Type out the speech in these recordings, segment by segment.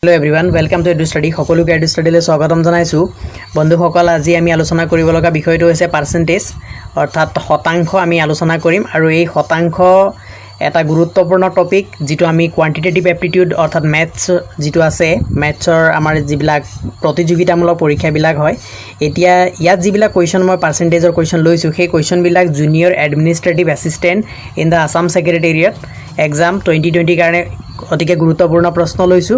Hello everyone, welcome to Edu Study. সকলোকে Edu Study লৈ স্বাগতম জনাইছো। বন্ধুসকল, আজি আমি আলোচনা কৰিব লগা বিষয়টো হৈছে পাৰ্সেন্টেজ, অৰ্থাৎ শতাংশ আমি আলোচনা কৰিম আৰু এই শতাংশ এটা গুৰুত্বপূৰ্ণ টপিক যেটো আমি কোয়ান্টিটেটিভ এপ্টিটিউড অৰ্থাৎ ম্যাথছ যেটো আছে ম্যাথছৰ আমাৰ যিবিলাক প্ৰতিযোগিতামূলক পৰীক্ষাবিলাক হয় এতিয়া ইয়াত যিবিলাক কোৱেশ্চন মই পাৰ্সেন্টেজৰ কোৱেশ্চন লৈছো সেই কোৱেশ্চনবিলাক junior administrative assistant in the Assam secretariat exam 2020 কাৰণে অতিকে গুৰুত্বপূৰ্ণ প্ৰশ্ন লৈছো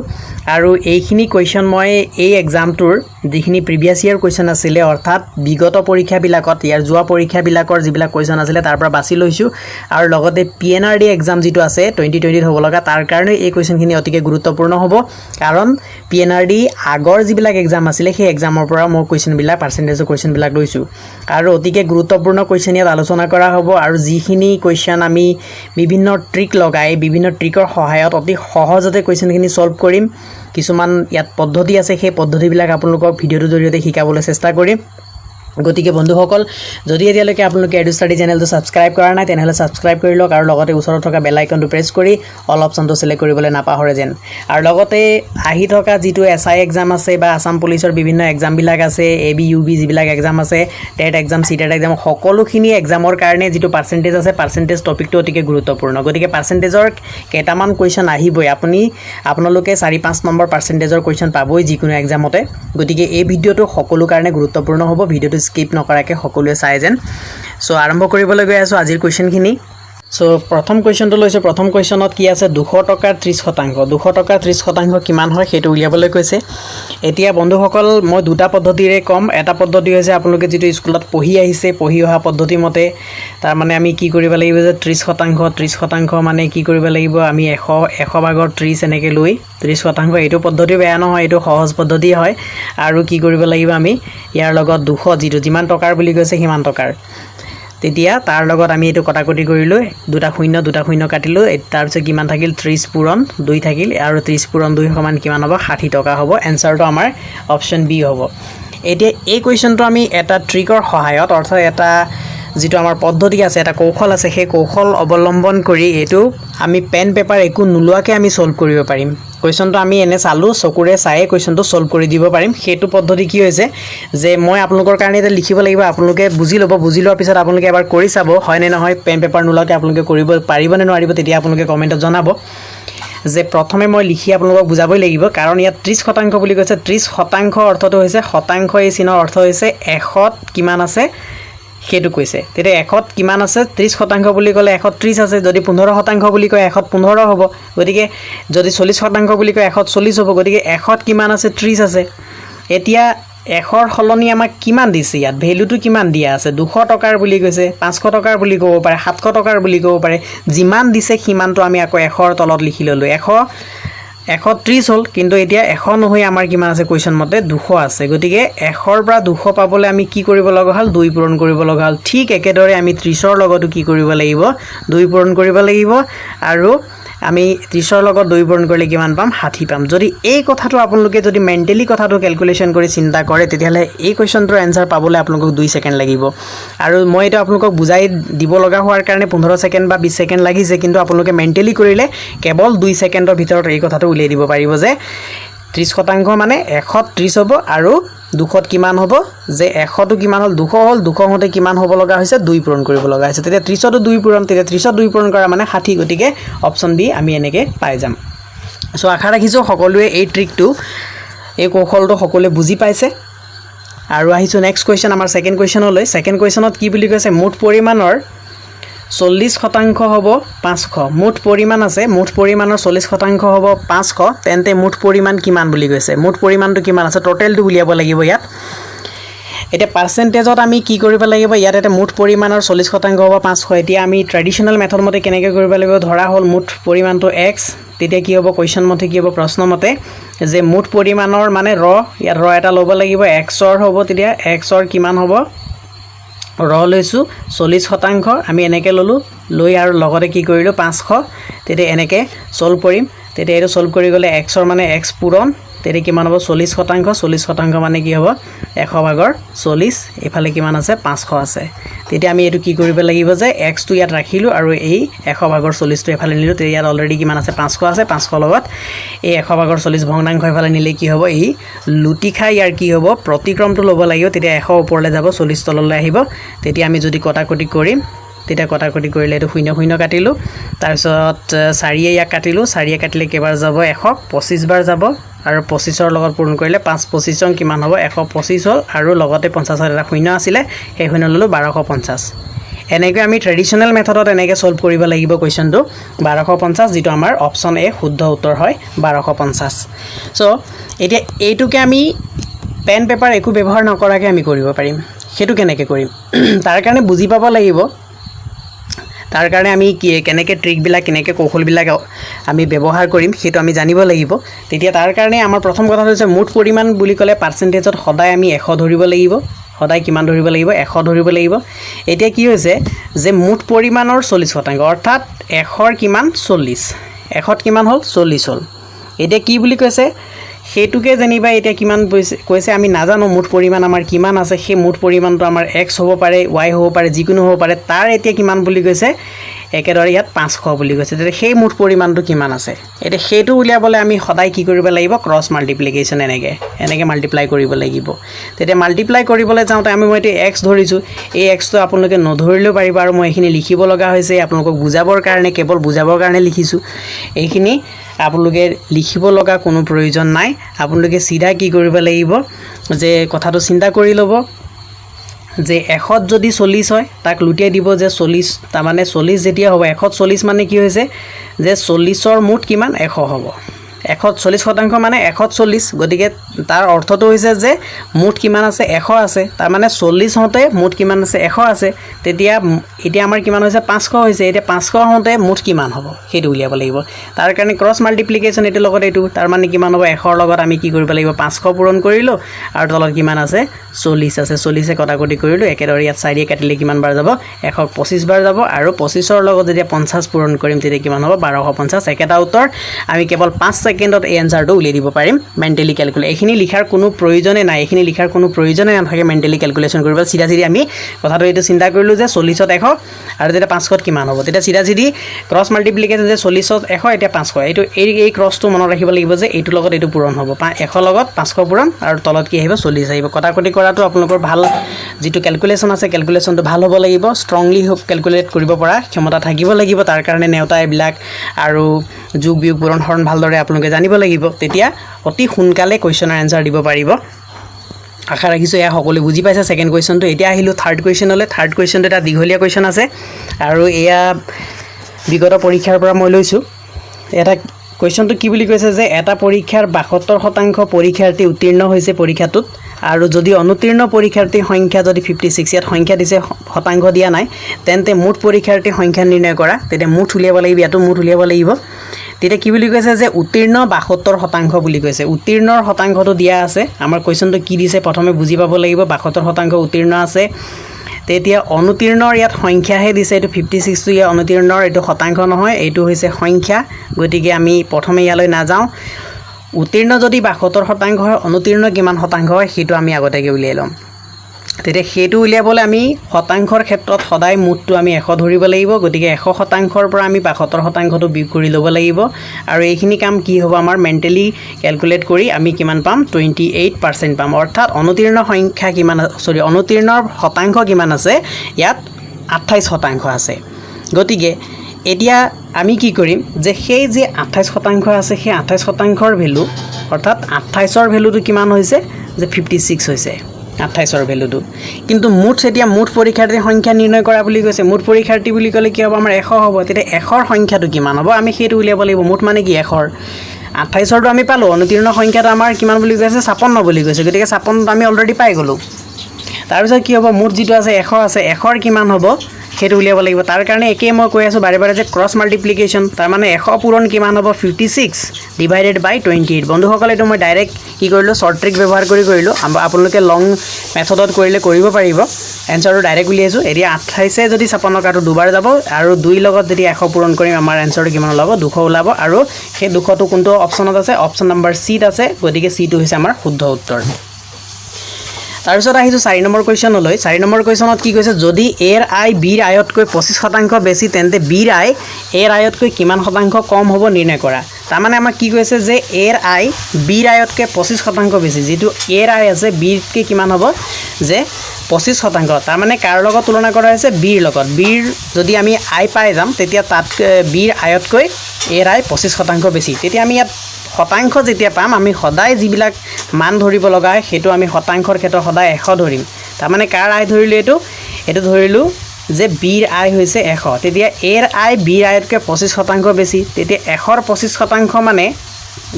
আৰু এইখিনি কোৱেশ্চন মই এই এক্সামটোৰ যিখিনি প্ৰিভিয়াস ইয়াৰ কোৱেশ্চন আছিল অৰ্থাৎ বিগত পৰীক্ষাবিলাকত ইয়াৰ যোৱা পৰীক্ষাবিলাকৰ যিবিলাক কোৱেশ্চন আছিল তাৰ পৰা বাছি লৈছো আৰু লগতে পিএনআৰডি এক্সাম যেটো আছে 2020 হ'ব লগা তাৰ কাৰণে এই কোৱেশ্চনখিনি অতিকে গুৰুত্বপূৰ্ণ হ'ব কাৰণ পিএনআৰডি আগৰ যিবিলাক এক্সাম আছিল সেই এক্সামৰ পৰা মই কোৱেশ্চনবিলাক পাৰ্সেন্টেজৰ কোৱেশ্চনবিলাক লৈছো আৰু অতিকে গুৰুত্বপূৰ্ণ কোৱেশ্চন ইয়াত আলোচনা কৰা হ'ব আৰু যিখিনি কোৱেশ্চন আমি বিভিন্ন ট্ৰিক লগাই বিভিন্ন ট্ৰিকৰ সহায়ত অতি সহজতে কোৱেশ্চনখিনি সলভ কৰিম কিছুমান ইয়াত পদ্ধতি আছে সেই পদ্ধতিবিলাক আপোনালোকক ভিডিওৰ জৰিয়তে শিকাবলৈ চেষ্টা কৰিম গতিকে বন্ধুসকল যদি এতিয়ালৈকে আপোনালোকে এডু ষ্টাডি চেনেলটো সাবস্ক্ৰাইব কৰা নাই তেনেহলে সাবস্ক্ৰাইব কৰি লওক আৰু লগতে ওচৰত থকা বেল আইকনটো প্ৰেছ কৰি অল অপচনটো সিলেক্ট কৰিবলৈ নাপাহৰে যেন আৰু লগতে আহি থকা যেটো এসআই এক্সাম আছে বা আসাম পুলিচৰ বিভিন্ন এক্সাম বিলাক আছে এবি ইউবি যিবিলাক এক্সাম আছে টেট এক্সাম সিটেট এক্সাম সকলোখিনি এক্সামৰ কাৰণে যেটো পাৰ্সেন্টেজ আছে পাৰ্সেন্টেজ টপিকটো অতিকে গুৰুত্বপূৰ্ণ গতিকে পাৰ্সেন্টেজৰ কেইটামান কোৱেশ্চন আহিবই আপোনালোকে 4-5 নম্বৰ পাৰ্সেন্টেজৰ কোৱেশ্চন পাবই যিকোনো এক্সামতে গতিকে এই ভিডিওটো সকলো কাৰণে গুৰুত্বপূৰ্ণ হ'ব ভিডিওটো স্কিপ নকৰাকে সকলোৱে চাই যেন সো আৰম্ভ কৰিবলৈ গৈ আছো আজিৰ কোৱেশ্চনখিনি সো প্ৰথম কোৱেশ্চনটো লৈছো প্ৰথম কোৱেশ্চনত কি আছে 200 টকাৰ 30% 200 টকাৰ 30% কিমান হয় সেইটো উলিয়াবলৈ কৈছে এতিয়া বন্ধুসকল মই দুটা পদ্ধতিৰে কম এটা পদ্ধতি হৈছে আপোনালোকে যেটো স্কুলত পঢ়ি আহিছে পঢ়ি অহা পদ্ধতি মতে তাৰ মানে আমি কি কৰিব লাগিব যে 30% মানে কি কৰিব লাগিব আমি 100 ভাগৰ 30 এনেকৈ লৈ 30% এইটো পদ্ধতি বেয়া নহয় এইটো সহজ পদ্ধতি হয় আৰু কি কৰিব লাগিব আমি ইয়াৰ লগত 200 যেটো যিমান টকাৰ বুলি কৈছে সিমান টকাৰ তেতিয়া তাৰ লগত আমি এটো কটাকটি কৰিলো দুটা শূন্য কাটিলো তাৰ পিছত কিমান থাকিল 30 পূৰণ 2 থাকিল আৰু 30 পূৰণ 2 সমান কিমান হ'ব 60 টকা হ'ব এনসাৰটো আমাৰ অপচন বি হ'ব এতিয়া এই কোৱেশ্চনটো আমি এটা ট্ৰিকৰ সহায়ত অৰ্থাৎ এটা যেটো আমাৰ পদ্ধতি আছে এটা কৌশল আছে সেই কৌশল অৱলম্বন কৰি এটো আমি পেন পেপাৰ একো নুলুৱাকে আমি সলভ কৰিব পাৰিম কোৱেশ্চনটো আমি এনে চালু চকুৰে চাই কোৱেশ্চনটো সলভ কৰি দিব পাৰিম হেতু পদ্ধতি কি হৈছে যে মই আপোনালোকৰ কাৰণে এটা লিখিব লাগিব আপোনালোকে বুজি লোৱাৰ পিছত আপোনালোকে এবাৰ কৰি চাব হয় নে নহয় পেন পেপাৰ নুলুৱাকে আপোনালোকে কৰিব পাৰিব নে নোৱাৰিব তেতিয়া আপোনালোকে কমেন্টত জনাব যে প্ৰথমে মই লিখি আপোনালোকক বুজাবই লাগিব কাৰণ ইয়াত 30% বুলি কৈছে 30% অৰ্থটো হৈছে শতাংশ এই চিনৰ অৰ্থ হৈছে 100 কিমান আছে হেতু কৈছে তেতিয়া 100 কিমান আছে 30% বুলি ক'লে 130 আছে যদি 15% বুলি কয় 115 হ'ব গতিকে যদি 40% বুলি কয় 140 হ'ব গতিকে 100 কিমান আছে 30 আছে এতিয়া 100 হলনি আমাক কিমান দিছে ইয়াত ভ্যালুটো কিমান দিয়া আছে 200 টকাৰ বুলি কৈছে 500 টকাৰ বুলি ক'ব পাৰে 700 টকাৰ বুলি ক'ব পাৰে যিমান দিছে কিমানটো আমি আকৌ 100 তলত লিখি ললো 130 হল কিন্তু এতিয়া 100 নহয় আমাৰ কিমান আছে কোৱেশ্চন মতে 200 আছে গতিকে 100 ৰ পৰা 200 পাবলৈ আমি কি কৰিব লগা হল 2 পূৰণ কৰিব লগা হল ঠিক একেদৰে আমি 30 ৰ লগতো কি কৰিব লাগিব 2 পূৰণ কৰিব লাগিব আৰু আমি 30 ৰ লগত 2 পূৰণ কৰিলে কিমান পাম 60 পাম যদি এই কথাটো আপোনালোকে যদি মেন্টালি কথাটো ক্যালকুলেশন কৰি চিন্তা কৰে তেতিয়ালে এই কোৱেশ্চনটোৰ আনসাৰ পাবলৈ আপোনালোকক 2 সেকেন্ড লাগিব আৰু মই এটা আপোনালোকক বুজাই দিব লগা হোৱাৰ কাৰণে 15 সেকেন্ড বা 20 সেকেন্ড লাগিছে কিন্তু আপোনালোকে মেন্টালি কৰিলে কেৱল 2 সেকেন্ডৰ ভিতৰত এই কথাটো উলিয়াই দিব পাৰিব যে 30% মানে 130 হ'ব আৰু 200 কিমান হ'ব যে 100 টো কিমান হল 200 হল 200 হতে কিমান হ'ব লগা হৈছে 2 পূৰণ কৰিব লগা হৈছে তেতিয়া 30 টো 2 পূৰণ তেতিয়া 30 টো 2 পূৰণ কৰা মানে 60 গতিকে অপচন বি আমি এনেকে পাই যাম সো আশা ৰাখিছো সকলোৱে এই ট্ৰিকটো এই কৌশলটো সকলোৱে বুজি পাইছে আৰু আহিছো নেক্সট কোৱেশ্চন আমাৰ সেকেন্ড কোৱেশ্চনলৈ সেকেন্ড কোৱেশ্চনত কি বুলি কৈছে মুঠ পৰিমাণৰ 40% হ'ব 500 মুঠ পৰিমাণ আছে মুঠ পৰিমাণৰ 40% হ'ব 500 তেন্তে মুঠ পৰিমাণ কিমান বুলি কৈছে মুঠ পৰিমাণটো কিমান আছে টোটালটো উলিয়াব লাগিব ইয়াত এটা পাৰ্সেন্টেজত আমি কি কৰিব লাগিব ইয়াত এটা মুঠ পৰিমাণৰ 40% হ'ব 500 এতিয়া আমি ট্ৰেডিশনাল মেথড মতে কেনেকৈ কৰিব লাগিব ধৰা হল মুঠ পৰিমাণটো x তেতিয়া কি হ'ব কোৱেশ্চন মতে কি হ'ব প্ৰশ্ন মতে যে মুঠ পৰিমাণৰ মানে ৰ ইয়াত ৰ এটা ল'ব লাগিব x ৰ হ'ব তেতিয়া x ৰ কিমান হ'ব ৰ লৈছো 40% আমি এনেকে ললো লৈ আৰু লগতে কি কৰিলো 500 তেতিয়া এনেকে সলভ কৰিম তেতিয়া এটো সলভ কৰি গলে x ৰ মানে x পূৰণ তেতিয়া কিমান হ'ব 40% মানে কি হ'ব 100 ভাগৰ 40 এফালে কিমান আছে 500 আছে তেতিয়া আমি এটো কি কৰিব লাগিব যে x টো ইয়াত ৰাখিলো আৰু এই 100 ভাগৰ 40 টো এফালে নিলো তেতিয়া ইয়াত অলৰেডি কিমান আছে 500 আছে 500 লগত এই 100 ভাগৰ 40 ভগ্নাংশ এফালে নিলে কি হ'ব এই লুটি খাই ইয়াৰ কি হ'ব প্ৰতিক্ৰমটো ল'ব লাগিব তেতিয়া 100 ওপৰলৈ যাব 40 তললৈ আহিব তেতিয়া আমি যদি কটাকটি কৰিম তেতিয়া কটাকটি কৰিলে এটো 0 0 কাটিলো তাৰ পিছত 4 ইয়াক কাটিলো 4 কাটিলে কেবাৰ যাব 100 25 বাৰ যাব আৰু 25 ৰ লগত পূৰণ কৰিলে 5 25 কিমান হ'ব 125 হ'ল আৰু লগতে 50 এটা 0 আছিল সেই 0 ললো 1250 এনেকৈ আমি ট্ৰেডিশনাল মেথডত এনেকৈ সলভ কৰিব লাগিব কোৱেশ্চনটো 1250 যেটো আমাৰ অপচন এ শুদ্ধ উত্তৰ হয় 1250 সো এতিয়া এইটোকে আমি পেন পেপাৰ একো ব্যৱহাৰ নকৰাকৈ আমি কৰিব পাৰিম হেতু কেনেকৈ কৰিম তাৰ কাৰণে বুজি পাব লাগিব তাৰ কাৰণে আমি কেনেকৈ ট্ৰিক বিলাক কেনেকৈ কৌশল বিলাক আমি ব্যৱহাৰ কৰিম হেতু আমি জানিব লাগিব তেতিয়া তাৰ কাৰণে আমাৰ প্ৰথম কথা হৈছে মুঠ পৰিমাণ বুলি ক'লে পাৰ্চেন্টেজত সদায় আমি 100 ধৰিব লাগিব সদায় কিমান ধৰিব লাগিব 100 ধৰিব লাগিব এতিয়া কি হৈছে যে মুঠ পৰিমাণৰ 40% অৰ্থাৎ 100 কিমান 40 100 কিমান হ'ল 40 হ'ল এতিয়া কি বুলি কৈছে হেতুকে জানিবা এতিয়া কিমান কৈছে আমি নাজানো মুঠ পৰিমাণ আমাৰ কিমান আছে সেই মুঠ পৰিমাণটো আমাৰ x হ'ব পাৰে y হ'ব পাৰে যিকোনো হ'ব পাৰে তাৰ এতিয়া কিমান বুলি কৈছে একেদৰে ইয়াত 500 বুলি কৈছে তেতিয়া সেই মুঠ পৰিমাণটো কিমান আছে এতিয়া হেতু উলিয়াবলৈ আমি সদায় কি কৰিব লাগিব ক্ৰছ মাল্টিপ্লিকেশন এনেকে মাল্টিপ্লাই কৰিব লাগিব তেতিয়া মাল্টিপ্লাই কৰিবলৈ যাওঁতে আমি মই এতিয়া x ধৰিছো এই x টো আপোনালোকে নধৰিলেও পাৰিব আৰু মই এখিনি লিখিব লগা হৈছে আপোনালোকক বুজাবৰ কাৰণে কেৱল বুজাবৰ কাৰণে লিখিছো এইখিনি আপোনালোকে লিখিব লগা কোনো প্ৰয়োজন নাই আপোনালোকে সিধা কি কৰিব লাগিব যে কথাটো চিন্তা কৰি ল'ব যে 100 যদি 40 হয় তাক লুটিয়াই দিব যে 40 তাৰ মানে 40 যেতিয়া হ'ব 140 মানে কি হৈছে যে 40 ৰ মুঠ কিমান 100 হ'ব 140% মানে 140 গতিকে তাৰ অৰ্থটো হৈছে যে মুঠ কিমান আছে 100 আছে তাৰ মানে 40 হতে মুঠ কিমান আছে 100 আছে তেতিয়া এতিয়া আমাৰ কিমান হৈছে 500 হৈছে এতিয়া 500 হতে মুঠ কিমান হ'ব হেতু উলিয়াব লাগিব তাৰ কাৰণে ক্ৰছ মাল্টিপ্লিকেশন এটো লগত এটো তাৰ মানে কিমান হ'ব 100 লগত আমি কি কৰিব লাগিব 500 পূৰণ কৰিলো আৰু তলত কিমান আছে 40 আছে 40 এ কটাকটি কৰিলো একেদৰে ইয়াত 4 কাটিলে কিমান বাৰ যাব 125 বাৰ যাব আৰু 25 ৰ লগত যেতিয়া 50 পূৰণ কৰিম তেতিয়া কিমান হ'ব 1250 একেটা উত্তৰ আমি কেৱল 5 সেকেন্ডত এই আনসাৰটো উলিয়াই দিব পাৰিম মেন্টালি ক্যালকুলেট এখিনি লিখাৰ কোনো প্ৰয়োজনে নাই এখিনি লিখাৰ কোনো প্ৰয়োজনে নাথাকে মেন্টালি ক্যালকুলেশন কৰিব সিধা সিধি আমি কথাটো এটো চিন্তা কৰিলো যে 40 ত 100 আৰু তেতিয়া 500 ত কিমান হ'ব তেতিয়া সিধা সিধি ক্ৰছ মাল্টিপ্লিকেশন যে 40 ত 100 এতিয়া 500 এটো এই ক্ৰছটো মনত ৰাখিব লাগিব যে এইটো লগত এটো পূৰণ হ'ব 100 লগত 500 পূৰণ আৰু তলত কি আহিব 40 আহিব কটাকটি কৰাটো আপোনালোকৰ ভাল যেটো ক্যালকুলেশন আছে ক্যালকুলেশনটো ভাল হ'ব লাগিব স্ট্ৰংলি ক্যালকুলেট কৰিব পৰা ক্ষমতা থাকিব লাগিব তাৰ কাৰণে নেওতা এবিলাক আৰু যোগ বিয়োগ পূৰণ হৰণ ভালদৰে আপোনালোকে জানিব লাগিব তেতিয়া অতি সোনকালে কোৱেশ্চনৰ আনসাৰ দিব পাৰিব আশা ৰাখিছো এয়া সকলো বুজি পাইছে সেকেন্ড কোৱেশ্চনটো এতিয়া আহিলো থাৰ্ড কোৱেশ্চনলৈ থাৰ্ড কোৱেশ্চনটো এটা দীঘলীয়া কোৱেশ্চন আছে আৰু এয়া বিগত পৰীক্ষাৰ পৰা মই লৈছো এটা কোৱেশ্চনটো কি বুলি কৈছে যে এটা পৰীক্ষাৰ 72% পৰীক্ষাৰ্থী উত্তীৰ্ণ হৈছে পৰীক্ষাটোত আৰু যদি অনুত্তীৰ্ণ পৰীক্ষাৰ্থীৰ সংখ্যা যদি 56 ইয়াত সংখ্যা দিছে শতাংশ দিয়া নাই তেন্তে মুঠ পৰীক্ষাৰ্থীৰ সংখ্যা নিৰ্ণয় কৰা তেতিয়া মুঠ উলিয়াব লাগিব ইয়াতো মুঠ উলিয়াব লাগিব তেতিয়া কি বুলি কৈছে যে উত্তীৰ্ণ 72% বুলি কৈছে উত্তীৰ্ণৰ শতাংশটো দিয়া আছে আমাৰ কোৱেশ্চনটো কি দিছে প্ৰথমে বুজি পাব লাগিব 72% উত্তীৰ্ণ আছে তেতিয়া অনুত্তীৰ্ণৰ ইয়াত সংখ্যাহে দিছে এটো 56 টো ইয়া অনুত্তীৰ্ণৰ এটো শতাংশ নহয় এটো হৈছে সংখ্যা গতিকে আমি প্ৰথমে ইয়ালৈ না যাও উত্তীৰ্ণ যদি 72% হয় অনুত্তীৰ্ণ কিমান শতাংশ হয় হেতু আমি আগতেকে উলিয়াই লম তেতিয়া হেতু উলিয়াবলৈ আমি শতাংশৰ ক্ষেত্ৰত সদায় মুঠটো আমি 100 ধৰিব লাগিব গতিকে 100%ৰ পৰা আমি 72%টো বিয়োগ কৰি ল'ব লাগিব আৰু এইখিনি কাম কি হ'ব আমাৰ মেন্টালি ক্যালকুলেট কৰি আমি কিমান পাম 28% পাম অৰ্থাৎ অনুত্তীৰ্ণ সংখ্যা কিমান অনুত্তীৰ্ণৰ শতাংশ কিমান আছে ইয়াত 28% আছে গতিকে এতিয়া আমি কি কৰিম যে সেই যে 28% আছে সেই 28%ৰ ভ্যালু অৰ্থাৎ 28ৰ ভ্যালুটো কিমান হৈছে যে 56 হৈছে 28ৰ ভ্যালুটো কিন্তু মুঠ এতিয়া মুঠ পৰীক্ষাৰ্থীৰ সংখ্যা নিৰ্ণয় কৰা বুলি কৈছে মুঠ পৰীক্ষাৰ্থী বুলি ক'লে কি হ'ব আমাৰ 100 হ'ব তেতিয়া 100ৰ সংখ্যাটো কিমান হ'ব আমি সেইটো উলিয়াব লাগিব মুঠ মানে কি 100ৰ 28ৰটো আমি পালো অনুত্তীৰ্ণ সংখ্যাটো আমাৰ কিমান বুলি কৈছে 56 বুলি কৈছে গতিকে 56 আমি অলৰেডি পাই গলো তাৰ পিছত কি হ'ব মুঠ যেটো আছে 100 আছে 100ৰ কিমান হ'ব সেইটো উলিয়াব লাগিব তাৰ কাৰণে একে মই কৈ আছো বাৰে বাৰে যে ক্ৰছ মাল্টিপ্লিকেশ্যন তাৰ মানে 100 পূৰণ কিমান হ'ব 56 ডিভাইডেড বাই 28 বন্ধুসকল এইটো মই ডাইৰেক্ট কি কৰিলো শৰ্ট ট্ৰিক ব্যৱহাৰ কৰিলো আপোনালোকে লং মেথডত কৰিলে কৰিব পাৰিব এনসাৰটো ডাইৰেক্ট উলিয়াইছো এতিয়া 28 যদি 56 কাটো দুবাৰ যাব আৰু 2 লগত যদি 100 পূৰণ কৰিম আমাৰ এনসাৰটো কিমান ওলাব 200 ওলাব আৰু সেই 200টো কোনটো অপচনত আছে অপচন নম্বৰ সি ত আছে গতিকে সি টো হৈছে আমাৰ শুদ্ধ উত্তৰ তাৰপিছত আহিছো 4 নম্বৰ কোৱেশ্চনলৈ 4 নম্বৰ কোৱেশ্চনত কি কৈছে যদি এৰ আই বিৰ আয়তকৈ 25% বেছি তেন্তে বিৰ আই এৰ আয়তকৈ কিমান শতাংশ কম হ'ব নিৰ্ণয় কৰা তাৰ মানে আমাক কি কৈছে যে এৰ আই বিৰ আয়তকৈ 25% বেছি যেটো এৰ আই আছে বিৰতকৈ কিমান হ'ব যে 25% তাৰ মানে কাৰ লগত তুলনা কৰা হৈছে বিৰ লগত বিৰ যদি আমি আই পাই যাম তেতিয়া তাত বিৰ আয়তকৈ এৰ আই 25% বেছি তেতিয়া আমি ইয়াত শতাংশ যেতিয়া পাম আমি সদায় যিবিলাক মান ধৰিব লগা হেতু আমি শতাংশৰ ক্ষেত্ৰত সদায় 100 ধৰিম তাৰ মানে কাৰ আই ধৰিলো এটো ধৰিলো যে বিৰ আই হৈছে 100 তেতিয়া এৰ আই বিৰ আইতকৈ 25% বেছি তেতিয়া 100ৰ 25% মানে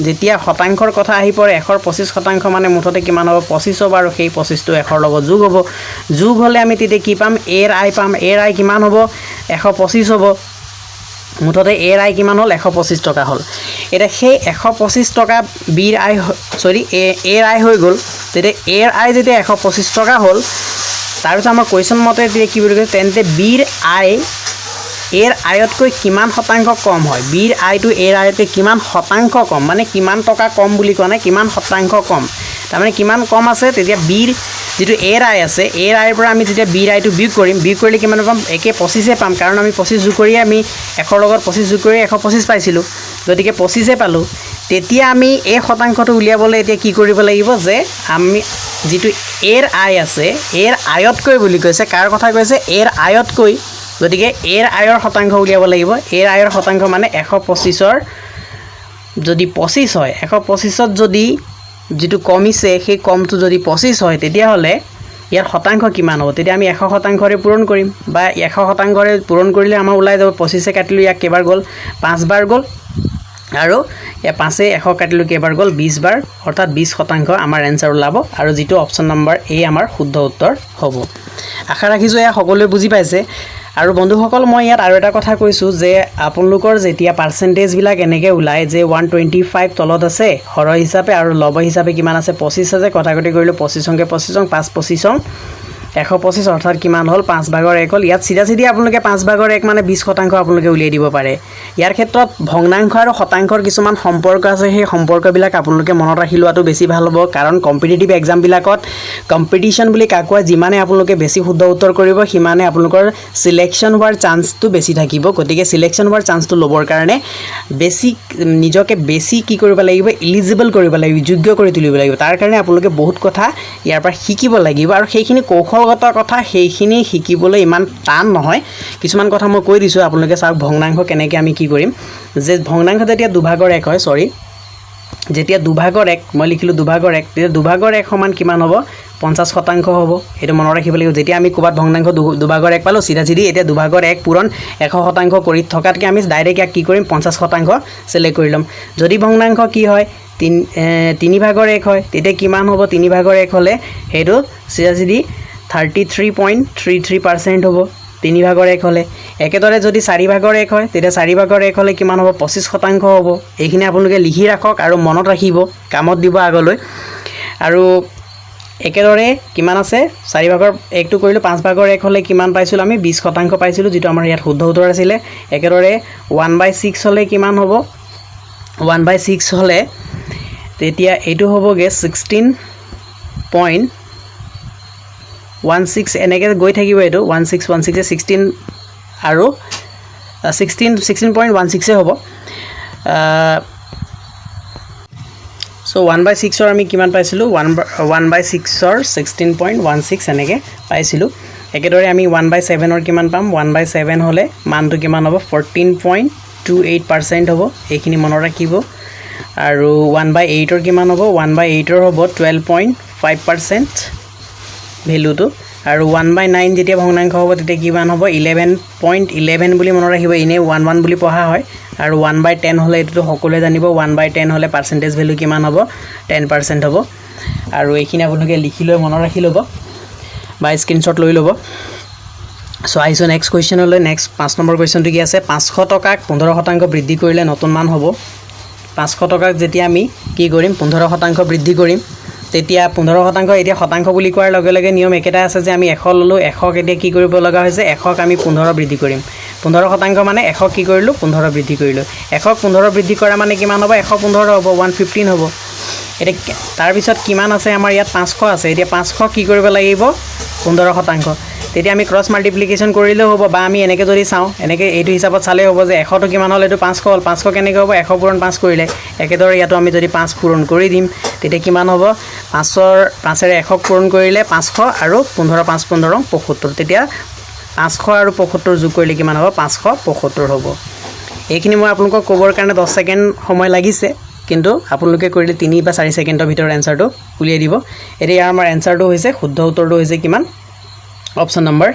যেতিয়া শতাংশৰ কথা আহি পৰে 100ৰ 25% মানে মুঠতে কিমান হ'ব 25 হ'ব আৰু সেই 25 টো 100ৰ লগত যোগ হলে আমি তেতিয়া কি পাম এৰ আই পাম এৰ আই কিমান হ'ব 125 হ'ব মুঠতে এৰ আই কিমান হল 125 টকা হল এটা সেই 125 টকা বিৰ আই এৰ আই হৈ গল তেতিয়া এৰ আই যেতিয়া 125 টকা হল তাৰ পিছত আমাৰ কোৱেশ্চন মতে কি বুলি কৈছে তেন্তে বিৰ আই এৰ আয়তকৈ কিমান শতাংশ কম হয় বিৰ আইটো এৰ আয়তকৈ কিমান শতাংশ কম মানে কিমান টকা কম বুলি কোৱা নাই কিমান শতাংশ কম তাৰ মানে কিমান কম আছে তেতিয়া বিৰ যেটো এৰ আই আছে এৰ আইৰ পৰা আমি যেতিয়া বিৰ আইটো বিয়োগ কৰিলে কিমান পাম একে 25 পাম কাৰণ আমি 25 যোগ কৰি আমি 100 লগত 25 যোগ কৰি 125 পাইছিলো গতিকে 25 পালো তেতিয়া আমি এই শতাংশটো উলিয়াবলৈ এতিয়া কি কৰিব লাগিব যে আমি যেটো এৰ আই আছে এৰ আয়তকৈ বুলি কৈছে কাৰ কথা কৈছে এৰ আয়তকৈ গতিকে এৰ আয়ৰ শতাংশ উলিয়াব লাগিব এৰ আয়ৰ শতাংশ মানে 125ৰ যদি 25 হয় 125ত যদি যেটো কমিছে সেই কমটো যদি 25 হয় তেতিয়া হলে ইয়াৰ শতাংশ কিমান হ'ব তেতিয়া আমি 100% পূৰণ কৰিম বা 100% পূৰণ কৰিলে আমাৰ ওলাই যাব 25 কাটিলো ইয়াক কেবাৰ গল 5 বাৰ গল আৰু এ 5 100 কাটিলো কেবাৰ গল 20 বাৰ অৰ্থাৎ 20% আমাৰ এনসাৰ ওলাব আৰু যেটো অপচন নম্বৰ এ আমাৰ শুদ্ধ উত্তৰ হ'ব আশা ৰাখিছো এয়া সকলোৱে বুজি পাইছে আৰু বন্ধুসকল মই ইয়াত আৰু এটা কথা কৈছো যে আপোনালোকৰ যেতিয়া পাৰ্সেন্টেজ বিলাক এনেকে ওলাই যে 125 তলত আছে হৰ হিচাপে আৰু লব হিচাপে কিমান আছে 25 আছে কথাকটি কৰিলো 25 অংকে 25 5 25 125 অৰ্থাৎ কিমান হল 5 ভাগৰ 1 হল ইয়াত সিধা আপোনালোকে 5 ভাগৰ 1 মানে 20% আপোনালোকে উলিয়াই দিব পাৰে ইয়াৰ ক্ষেত্ৰত ভগ্নাংশ আৰু শতাংশৰ কিছুমান সম্পৰ্ক আছে সেই সম্পৰ্কবিলাক আপোনালোকে মনত ৰাখি লোৱাটো বেছি ভাল হ'ব কাৰণ কম্পিটিটিভ এক্সাম বিলাকত কম্পিটিশন বুলি কাকোৱা যিমানে আপোনালোকে বেছি শুদ্ধ উত্তৰ কৰিব সিমানে আপোনালোকৰ সিলেকশন হোৱাৰ চান্সটো বেছি থাকিব গতিকে সিলেকশন হোৱাৰ চান্সটো লবৰ কাৰণে বেছি নিজকে বেছি কি কৰিব লাগিব এলিজিবল কৰিব লাগিব যোগ্য কৰি তুলিব লাগিব তাৰ কাৰণে আপোনালোকে বহুত কথা ইয়াৰ পৰা শিকিব লাগিব আৰু সেইখিনি কৌশলগত কথা সেইখিনি শিকিবলৈ ইমান টান নহয় কিছুমান কথা মই কৈ দিছো আপোনালোকে চাওক ভগ্নাংশ কেনেকৈ আমি কি কৰিম যে ভগ্নাংশ যেতিয়া দুভাগৰ 1 হয় যেতিয়া দুভাগৰ 1 মই লিখিলো দুভাগৰ 1 তেতিয়া দুভাগৰ 1 সমান কিমান হ'ব 50% হ'ব এটো মনত ৰাখিব লাগিব যেতিয়া আমি কোবাত ভগ্নাংশ দুভাগৰ 1 পালো সিধা এতিয়া দুভাগৰ 1 পূৰণ 100% কৰি থকাতকে আমি ডাইৰেক্ট কি কৰিম 50% সিলেক্ট কৰি লম যদি ভগ্নাংশ কি হয় 3 ভাগৰ 1 হয় তেতিয়া কিমান হ'ব 3 ভাগৰ 1 হলে হেতু সিধা 33.33% হ'ব 3 ভাগৰ 1 হলে একেদৰে যদি 4 ভাগৰ 1 হয় তেতিয়া 4 ভাগৰ 1 হলে কিমান হ'ব 25% হ'ব এইখিনি আপোনালোকে লিখি ৰাখক আৰু মনত ৰাখিব কামত দিব আগলৈ আৰু একেদৰে কিমান আছে 4 ভাগৰ 1 টো কৰিলো 5 ভাগৰ 1 হলে কিমান পাইছিল আমি 20% পাইছিলো যেটো আমাৰ ইয়াত শুদ্ধ উত্তৰ আছিল একেদৰে 1/6 হলে কিমান হ'ব 1/6 হলে তেতিয়া এটো হ'বগে 16.16 এনেকে গৈ থাকিব এটো 16 16 আৰু 16.16 হ'ব সো 1/6 ৰ আমি কিমান পাইছিলো 1/6 ৰ 16.16 এনেকে পাইছিলো একেদৰে আমি 1/7 ৰ কিমান পাম 1/7 হলে মানটো কিমান হ'ব 14.28% হ'ব এইখিনি মনত ৰাখিব আৰু 1/8 ৰ কিমান হ'ব 1/8 ৰ হ'ব 12.5% ভ্যালুটো আৰু 1/9 যেতিয়া ভগ্নাংশ হ'ব তেতিয়া কিমান হ'ব 11.11 বুলি মনত ৰাখিব ইনে 11 বুলি পঢ়া হয় আৰু 1/10 হলে এটো সকলোৱে জানিব 1/10 হলে পাৰ্সেন্টেজ ভ্যালু কিমান হ'ব 10% হ'ব আৰু এইখিনি আপোনালোকে লিখি লৈ মনত ৰাখি ল'ব বা স্ক্ৰিনশ্বট লৈ ল'ব সো আহিছোঁ নেক্সট কুৱেশ্যনলৈ নেক্সট 5 নম্বৰ কুৱেশ্যনটো কি আছে 500 টকাক 15% বৃদ্ধি কৰিলে নতুন মান হ'ব 500 টকাক যেতিয়া আমি কি কৰিম 15% বৃদ্ধি কৰিম তেতিয়া 15% এতিয়া শতাংশ বুলি কোৱাৰ লগে লগে নিয়ম একেটা আছে যে আমি 100 ললো 100 এতিয়া কি কৰিব লগা হৈছে 100ক আমি 15 বৃদ্ধি কৰিম 15% মানে 100 কি কৰিলো 15 বৃদ্ধি কৰিলো 100ক 15 বৃদ্ধি কৰা মানে কিমান হ'ব 115 হ'ব 115 হ'ব এতিয়া তাৰ পিছত কিমান আছে আমাৰ ইয়াত 500 আছে এতিয়া 500 কি কৰিব লাগিব 15% তেতিয়া আমি ক্ৰছ মাল্টিপ্লিকেশ্যন কৰিলেও হ'ব বা আমি এনেকৈ যদি চাওঁ এনেকৈ এইটো হিচাপত চালে হ'ব যে 100 টো কিমান হ'ল এইটো 500 হ'ল 500 কেনেকৈ হ'ব 100 পূৰণ 5 কৰিলে একেদৰে ইয়াতো আমি যদি 5 পূৰণ কৰি দিম তেতিয়া কিমান হ'ব 5 ৰে 100 পূৰণ কৰিলে 500 আৰু 15 5 15 75 তেতিয়া 500 আৰু 75 যোগ কৰিলে কিমান হ'ব 575 হ'ব এইখিনি মই আপোনালোকক ক'বৰ কাৰণে 10 ছেকেণ্ড সময় লাগিছে কিন্তু আপোনালোকে কৰিলে 3 বা 4 ছেকেণ্ডৰ ভিতৰত এনসাৰটো উলিয়াই দিব এতিয়া আমাৰ এনসাৰটো হৈছে শুদ্ধ উত্তৰটো হৈছে কিমান অপচন নম্বৰ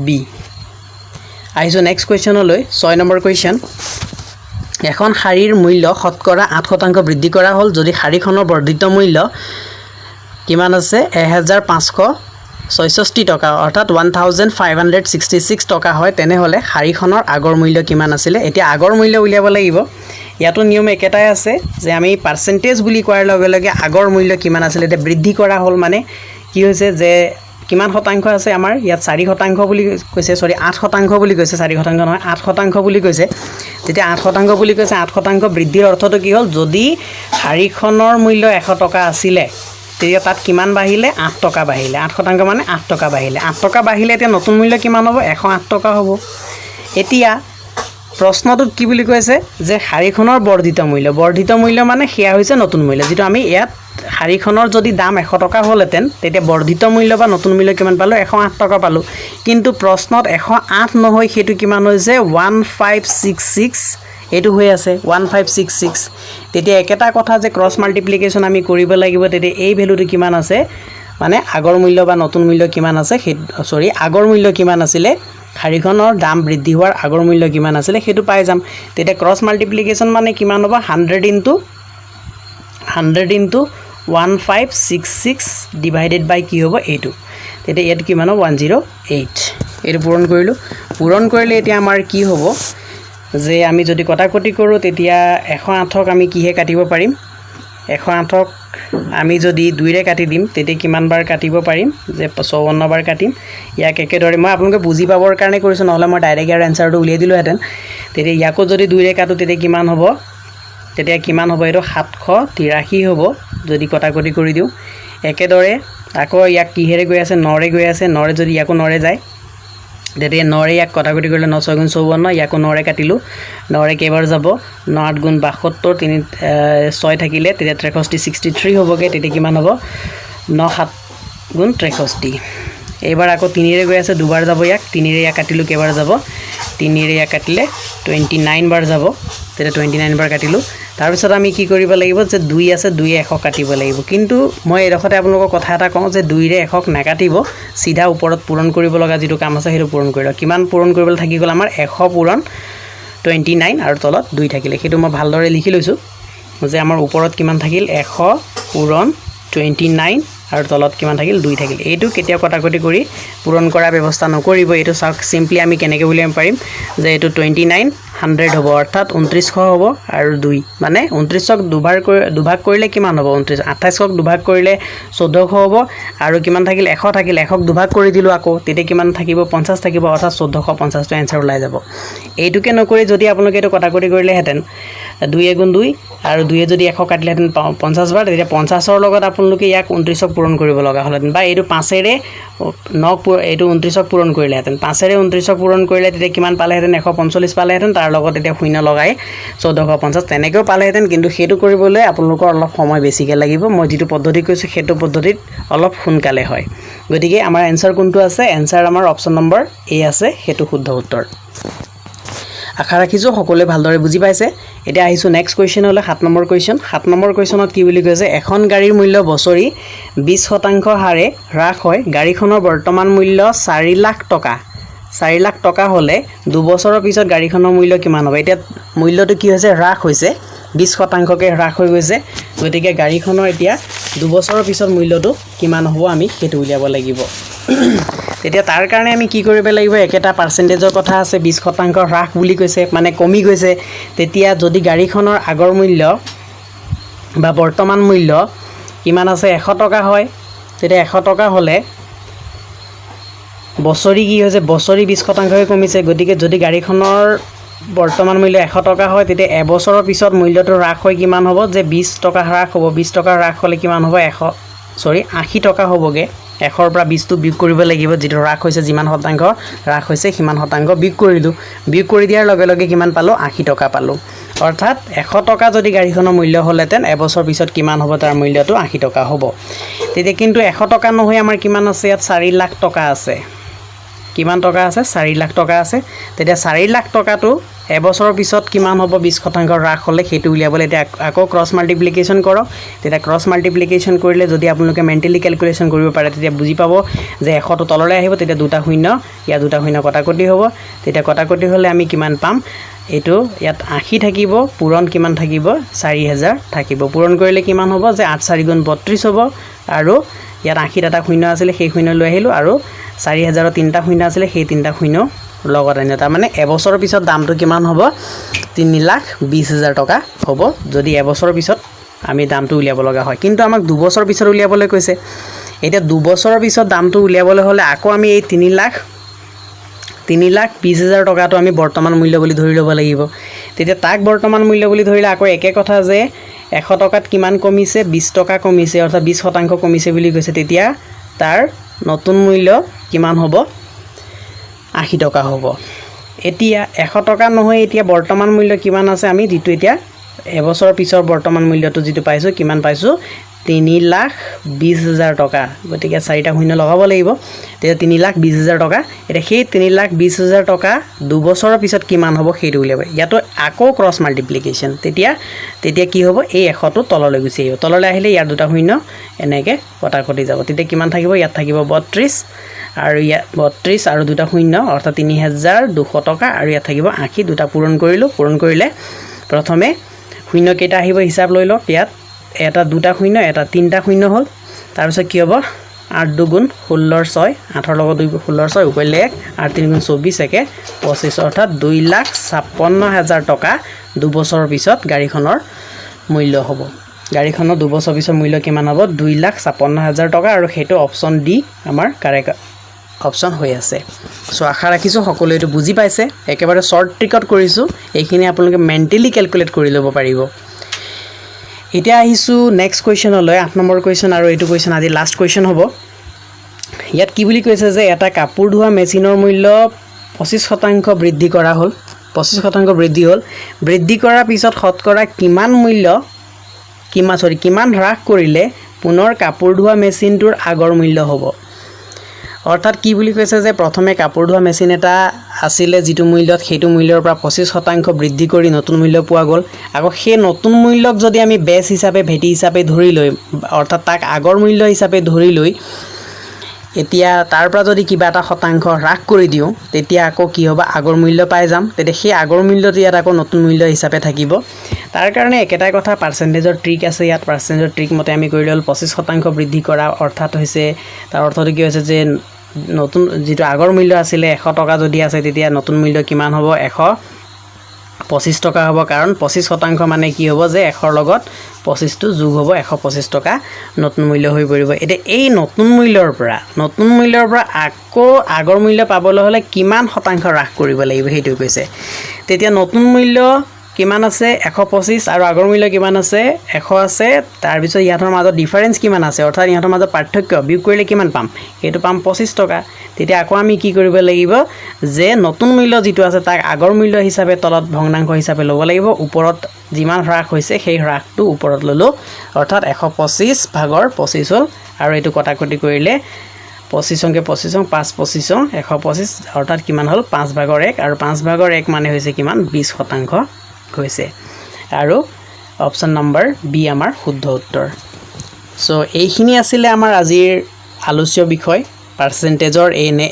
বি আহিছোঁ নেক্সট কুৱেশ্যনলৈ 6 নম্বৰ কুৱেশ্যন এখন শাৰীৰ মূল্য শতকৰা 8% বৃদ্ধি কৰা হ'ল যদি শাৰীখনৰ বৰ্ধিত মূল্য কিমান আছে 1566 টকা অৰ্থাৎ 1566 টকা হয় তেনেহলে শাৰীখনৰ আগৰ মূল্য কিমান আছিল এতিয়া আগৰ মূল্য উলিয়াব লাগিব ইয়াতো নিয়ম একেটাই আছে যে আমি পাৰ্চেন্টেজ বুলি কোৱাৰ লগে লগে আগৰ মূল্য কিমান আছিল এটা বৃদ্ধি কৰা হ'ল মানে কি হৈছে যে কিমান শতাংশ আছে আমাৰ ইয়াত 4% বুলি কৈছে সৰি 8% বুলি কৈছে 4% নহয় 8% বুলি কৈছে তেতিয়া 8% বুলি কৈছে 8% বৃদ্ধিৰ অৰ্থটো কি হ'ল যদি শাৰীখনৰ মূল্য 100 টকা আছিল তেতিয়া তাত কিমান বাঢ়িলে 8 টকা বাঢ়িলে 8% মানে 8 টকা বাঢ়িলে 8 টকা বাঢ়িলে এতিয়া নতুন মূল্য কিমান হ'ব 108 টকা হ'ব এতিয়া প্ৰশ্নটোত কি বুলি কৈছে যে শাৰীখনৰ বৰ্ধিত মূল্য মানে সেয়া হৈছে নতুন মূল্য যেটো আমি ইয়াত শাৰীখনৰ যদি দাম 100 টকা হ'লহেতেন তেতিয়া বৰ্ধিত মূল্য বা নতুন মূল্য কিমান পালো 108 টকা পালো কিন্তু প্ৰশ্নত 108 নহয় হেতু কিমান হৈছে 1566 এটো হৈ আছে 1566 তেতিয়া একেটা কথা যে ক্ৰছ মাল্টিপ্লিকেশ্যন আমি কৰিব লাগিব তেতিয়া এই ভ্যালুটো কিমান আছে মানে আগৰ মূল্য বা নতুন মূল্য কিমান আছে সৰি আগৰ মূল্য কিমান আছিল শাৰীখনৰ দাম বৃদ্ধি হোৱাৰ আগৰ মূল্য কিমান আছিল হেতু পাই যাম তেতিয়া ক্ৰছ মাল্টিপ্লিকেশ্যন মানে কিমান হ'ব 100 into 1566 ডিভাইডেড বাই কি হ'ব এইটো তেতিয়া ইয়াত কিমান হ'ব 108 এটো পূৰণ কৰিলে এতিয়া আমাৰ কি হ'ব যে আমি যদি কটাকটি কৰো তেতিয়া 108ক আমি কিহে কাটিব পাৰিম 108ক আমি যদি 2 ৰে কাটি দিম তেতিয়া কিমান বাৰ কাটিব পাৰিম যে 54 বাৰ কাটিম ইয়াক একেদৰে মই আপোনালোকে বুজি পাবৰ কাৰণে কৰিছো নহলে মই ডাইৰেক্ট ইয়াৰ এনসাৰটো উলিয়াই দিলো হেতেন তেতিয়া ইয়াকো যদি 2 ৰে কাটো তেতিয়া কিমান হ'ব তেতিয়া কিমান হ'ব এটো 783 হ'ব যদি কটাকটি কৰি দিও একেদৰে আকৌ ইয়াক কিহেৰে গৈ আছে 9 ৰে গৈ আছে 9 ৰে যদি ইয়াকো 9 ৰে যায় তেতিয়া 9 ৰে ইয়াক কটাকটি কৰিলে 9 6 গুণ 54 ইয়াকো 9 ৰে কাটিলো 9 ৰে কেবাৰ যাব 9 8 গুণ 72 3 6 থাকিলে তেতিয়া 63 হ'বগে তেতিয়া কিমান হ'ব 9 7 গুণ 63 এবাৰ আকৌ 3 ৰে গৈ আছে দুবাৰ যাব ইয়াক 3 ৰে ইয়াক কাটিলো কেবাৰ যাব 3 ৰে ইয়াক কাটিলে 29 বাৰ যাব তেতিয়া 29 বাৰ কাটিলো তাৰ পিছত আমি কি কৰিব লাগিব যে 2 আছে 2 এ 100 কাটিব লাগিব কিন্তু মই এৰখতে আপোনালোকক কথা এটা কওঁ যে 2 ৰে 100 নাকাটিব সিধা ওপৰত পূৰণ কৰিব লগা যেটো কাম আছে হেতু পূৰণ কৰিলো কিমান পূৰণ কৰিবলৈ থাকি গল আমাৰ 100 পূৰণ 29 আৰু তলত 2 থাকিলে হেতু মই ভালদৰে লিখি লৈছো যে আমাৰ ওপৰত কিমান থাকিল 100 পূৰণ 29 আৰু তলত কিমান থাকিল 2 থাকিল এইটো কেতিয়া কটাকটি কৰি পূৰণ কৰা ব্যৱস্থা নকৰিব এইটো সাক সিম্পলি আমি কেনেকৈ উলিয়াম পাৰিম যে এইটো 29 100 হ'ব অৰ্থাৎ 2900 হ'ব আৰু 2 মানে 29ক দুভাগ কৰিলে কিমান হ'ব 29 28ক দুভাগ কৰিলে 1400 হ'ব আৰু কিমান থাকিল 100 থাকিল 100ক দুভাগ কৰি দিলো আকৌ তেতিয়া কিমান থাকিব 50 থাকিব অৰ্থাৎ 1450 টো এনসাৰ ওলাই যাব এইটোকে নকৰি যদি আপোনালোকে এটো কটাকটি কৰিলে হেতেন 2 গুণ 2 আৰু 2 যদি 100 কাটিলে হেতেন 50 বাৰ তেতিয়া 50ৰ লগত আপোনালোকে ইয়াক 29ক পূৰণ কৰিব লগা হ'লহেতেন বা এইটো 5 ৰে 9 এইটো 29ক পূৰণ কৰিলে হেতেন 5 ৰে 29ক পূৰণ কৰিলে তেতিয়া কিমান পালে হেতেন 145 পালে হেতেন তাৰ লগত এতিয়া শূন্য লগাই 1450 তেনেকৈ পালে হেতেন কিন্তু হেতু কৰিবলৈ আপোনালোকৰ অলপ সময় বেছিকে লাগিব মই যেটো পদ্ধতি কৈছো হেতু পদ্ধতিত অলপ সোনকালে হয় গতিকে আমাৰ এনসাৰ কোনটো আছে এনসাৰ আমাৰ অপচন নম্বৰ এ আছে হেতু শুদ্ধ উত্তৰ আশা ৰাখিছো সকলোৱে ভালদৰে বুজি পাইছে এতিয়া আহিছো নেক্সট কুৱেশ্যনলৈ 7 নম্বৰ কুৱেশ্যনত কি বুলি কৈছে এখন গাড়ীৰ মূল্য বছৰি 20% হাৰে হ্ৰাস হয় গাড়ীখনৰ বৰ্তমান মূল্য 4 লাখ টকা 4 লাখ টকা হলে 2 বছৰৰ পিছত গাড়ীখনৰ মূল্য কিমান হ'ব এতিয়া মূল্যটো কি হৈছে হ্ৰাস হৈছে 20% কে হ্ৰাস হৈ গৈছে গতিকে গাড়ীখনৰ এতিয়া 2 বছৰৰ পিছত মূল্যটো কিমান হ'ব আমি হেতু উলিয়াব লাগিব তেতিয়া তাৰ কাৰণে আমি কি কৰিব লাগিব একেটা পাৰ্চেন্টেজৰ কথা আছে 20% হ্ৰাস বুলি কৈছে মানে কমি গৈছে তেতিয়া যদি গাড়ীখনৰ আগৰ মূল্য বা বৰ্তমান মূল্য কিমান আছে 100 টকা হয় তেতিয়া 100 টকা হলে বছৰি কি হৈছে বছৰি 20% হৈ কমিছে গতিকে যদি গাড়ীখনৰ বৰ্তমান মূল্য 100 টকা হয় তেতিয়া এবছৰৰ পিছত মূল্যটো হ্ৰাস হৈ কিমান হ'ব যে 20 টকা হ্ৰাস হ'ব 20 টকা হ্ৰাস হ'লে কিমান হ'ব 80 টকা হ'বগে 100 পৰা 20 টো বিয়োগ কৰিব লাগিব যেটো হ্ৰাস হৈছে যিমান শতাংশ হ্ৰাস হৈছে সিমান শতাংশ বিয়োগ কৰিলো বিয়োগ কৰি দিয়াৰ লগে লগে কিমান পালো 80 টকা পালো অৰ্থাৎ 100 টকা যদি গাড়ীখনৰ মূল্য হ'লেতেন এবছৰ পিছত কিমান হ'ব তাৰ মূল্যটো 80 টকা হ'ব তেতিয়া কিন্তু 100 টকা নহয় আমাৰ কিমান আছে ইয়াত 4 লাখ টকা আছে কিমান টকা আছে 4 লাখ টকা আছে তেতিয়া 4 লাখ টকাটো এবছৰৰ পিছত কিমান হ'ব 20% হ্ৰাস হ'লে সেইটো উলিয়াবলৈ এতিয়া আকৌ ক্ৰছ মাল্টিপ্লিকেশ্যন কৰক তেতিয়া ক্ৰছ মাল্টিপ্লিকেশ্যন কৰিলে যদি আপোনালোকে মেন্টেলি ক্যালকুলেশ্যন কৰিব পাৰে তেতিয়া বুজি পাব যে 100 টো তললৈ আহিব তেতিয়া দুটা শূন্য ইয়া দুটা শূন্য কটাকটি হ'ব তেতিয়া কটাকটি হ'লে আমি কিমান পাম এটো ইয়াত 80 থাকিব পূৰণ কিমান থাকিব 4000 থাকিব পূৰণ কৰিলে কিমান হ'ব যে 8 4 গুণ 32 হ'ব আৰু ইয়াত 80 এটা শূন্য আছিল সেই শূন্য লৈ আহিলো আৰু 4000 তিনটা শূন্য আছিল সেই তিনটা শূন্য লগত আনি তাৰ মানে এবছৰৰ পিছত দামটো কিমান হ'ব 3,20,000 টকা হ'ব যদি এবছৰৰ পিছত আমি দামটো উলিয়াব লগা হয় কিন্তু আমাক 2 বছৰ পিছত উলিয়াবলৈ কৈছে এতিয়া 2 বছৰৰ পিছত দামটো উলিয়াবলৈ হলে আকৌ আমি এই 3,20,000 টকাটো আমি বৰ্তমান মূল্য বুলি ধৰি ল'ব লাগিব তেতিয়া তাক বৰ্তমান মূল্য বুলি ধৰিলে আকৌ একে কথা যে 100 টকাত কিমান কমিছে 20 টকা কমিছে অৰ্থাৎ 20% কমিছে বুলি কৈছে তেতিয়া তাৰ নতুন মূল্য কিমান হ'ব 80 টকা হ'ব এতিয়া 100 টকা নহয় এতিয়া বৰ্তমান মূল্য কিমান আছে আমি যেটো এতিয়া এবছৰৰ পিছৰ বৰ্তমান মূল্যটো যেটো পাইছো কিমান পাইছো 3,20,000 টকা গতিকে 4টা শূন্য লগাব লাগিব তেতিয়া 3,20,000 টকা এটা সেই 3,20,000 টকা 2 বছৰৰ পিছত কিমান হ'ব সেইটো উলিয়াব ইয়াতো আকৌ ক্ৰছ মাল্টিপ্লিকেশ্যন তেতিয়া কি হ'ব এই 100 টো তললৈ গুচি আহিব তললৈ আহিলে ইয়াৰ দুটা শূন্য এনেকে কটাকটি যাব তেতিয়া কিমান থাকিব ইয়াত থাকিব 32 আৰু ইয়া 32 আৰু দুটা শূন্য অৰ্থাৎ 3,200 টকা আৰু ইয়াত থাকিব 80 দুটা পূৰণ কৰিলে প্ৰথমে শূন্য কেইটা আহিব হিচাপ লৈ লওক ইয়াত এটা দুটা শূন্য এটা তিনটা শূন্য হ'ল তাৰ পিছত কি হ'ব 8 2 গুণ 16 6 8 ৰ লগত 2 16 6 উপৰিলে 1 8 3 গুণ 24 একে 25 অৰ্থাৎ 2,56,000 টকা 2 বছৰৰ পিছত গাড়ীখনৰ মূল্য হ'ব গাড়ীখনৰ 2 বছৰ পিছত মূল্য কিমান হ'ব 2,56,000 টকা আৰু সেইটো অপচন ডি আমাৰ কাৰেক্ট অপচন হৈ আছে সো আশা ৰাখিছো সকলোৱে এটো বুজি পাইছে একেবাৰে শৰ্ট ট্ৰিকত কৰিছো এইখিনি আপোনালোকে মেন্টেলি ক্যালকুলেট কৰি ল'ব পাৰিব এতিয়া আহিছো নেক্সট কোৱেশ্চনলৈ 8 নম্বৰ কোৱেশ্চন আৰু এটো কোৱেশ্চন আজি লাষ্ট কোৱেশ্চন হ'ব ইয়াত কি বুলি কৈছে যে এটা কাপোৰ ধোৱা মেচিনৰ মূল্য 25% বৃদ্ধি কৰা হ'ল 25% বৃদ্ধি হ'ল বৃদ্ধি কৰাৰ পিছত শতকৰা কিমান মূল্য কিমান হ্ৰাস কৰিলে পুনৰ কাপোৰ ধোৱা মেচিনটোৰ আগৰ মূল্য হ'ব অৰ্থাৎ কি বুলি কৈছে যে প্ৰথমে কাপোৰ ধোৱা মেচিন এটা আছিল যেটো মূল্যত সেইটো মূল্যৰ পৰা 25% বৃদ্ধি কৰি নতুন মূল্য পোৱা গ'ল আকৌ সেই নতুন মূল্যক যদি আমি বেছ হিচাপে ভেটি হিচাপে ধৰি লৈ অৰ্থাৎ তাক আগৰ মূল্য হিচাপে ধৰি লৈ এতিয়া তাৰ পৰা যদি কিবা এটা শতাংশ হ্ৰাস কৰি দিও তেতিয়া আকৌ কি হ'ব আগৰ মূল্য পাই যাম তেতিয়া সেই আগৰ মূল্যটো ইয়াত আকৌ নতুন মূল্য হিচাপে থাকিব তাৰ কাৰণে একেটা কথা পাৰ্চেন্টেজৰ ট্ৰিক আছে ইয়াত পাৰ্চেন্টেজৰ ট্ৰিক মতে আমি কৰি লল 25% বৃদ্ধি কৰা অৰ্থাৎ হৈছে তাৰ অৰ্থটো কি হৈছে যে নতুন যেটো আগৰ মূল্য আছিল 100 টকা যদি আছে তেতিয়া নতুন মূল্য কিমান হ'ব 125 টকা হ'ব কাৰণ 25% মানে কি হ'ব যে 100 ৰ লগত 25 টো যোগ হ'ব 125 টকা নতুন মূল্য হৈ পৰিব এটা এই নতুন মূল্যৰ পৰা আকৌ আগৰ মূল্য পাবলৈ হলে কিমান শতাংশ হ্ৰাস কৰিব লাগিব হেতু কৈছে তেতিয়া নতুন মূল্য কিমান আছে 125 আৰু আগৰ মূল্য কিমান আছে 100 আছে তাৰ পিছত ইয়াৰ মাজত ডিফাৰেন্স কিমান আছে অৰ্থাৎ ইয়াৰ মাজত পাৰ্থক্য বিয়োগ কৰিলে কিমান পাম হেতু পাম 25 টকা তেতিয়া আকৌ আমি কি কৰিব লাগিব যে নতুন মূল্য যেটো আছে তাক আগৰ মূল্য হিচাপে তলত ভগ্নাংশ হিচাপে ল'ব লাগিব ওপৰত যিমান হ্ৰাস হৈছে সেই হ্ৰাসটো ওপৰত ললো অৰ্থাৎ 125 ভাগৰ 25 হ'ল আৰু এটো কটাকটি কৰিলে 25 অংকে 25 5 25 125 অৰ্থাৎ কিমান হ'ল 5 ভাগৰ 1 আৰু 5 ভাগৰ 1 মানে হৈছে কিমান 20% হৈছে আৰু অপচন নম্বৰ বি আমাৰ শুদ্ধ উত্তৰ সো এইখিনি আছিল আমাৰ আজিৰ আলোচ্য বিষয় পাৰ্চেণ্টেজৰ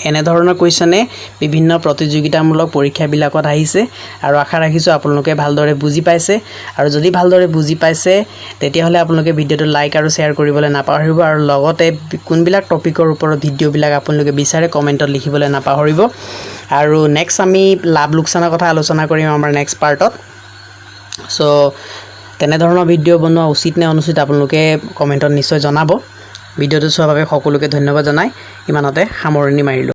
এনেধৰণৰ কুৱেশ্যনে বিভিন্ন প্ৰতিযোগিতামূলক পৰীক্ষাবিলাকত আহিছে আৰু আশা ৰাখিছোঁ আপোনালোকে ভালদৰে বুজি পাইছে আৰু যদি ভালদৰে বুজি পাইছে তেতিয়াহ'লে আপোনালোকে ভিডিঅ'টো লাইক আৰু শ্বেয়াৰ কৰিবলৈ নাপাহৰিব আৰু লগতে কোনবিলাক টপিকৰ ওপৰত ভিডিঅ'বিলাক আপোনালোকে বিচাৰে কমেণ্টত লিখিবলৈ নাপাহৰিব আৰু নেক্সট আমি লাভ লোকচানৰ কথা আলোচনা কৰিম আমাৰ নেক্সট পাৰ্টত সো তেনেধৰণৰ ভিডিঅ' বনোৱা উচিত নে অনুচিত আপোনালোকে কমেণ্টত নিশ্চয় জনাব ভিডিঅ'টো চোৱাৰ বাবে সকলোকে ধন্যবাদ জনাই ইমানতে সামৰণি মাৰিলোঁ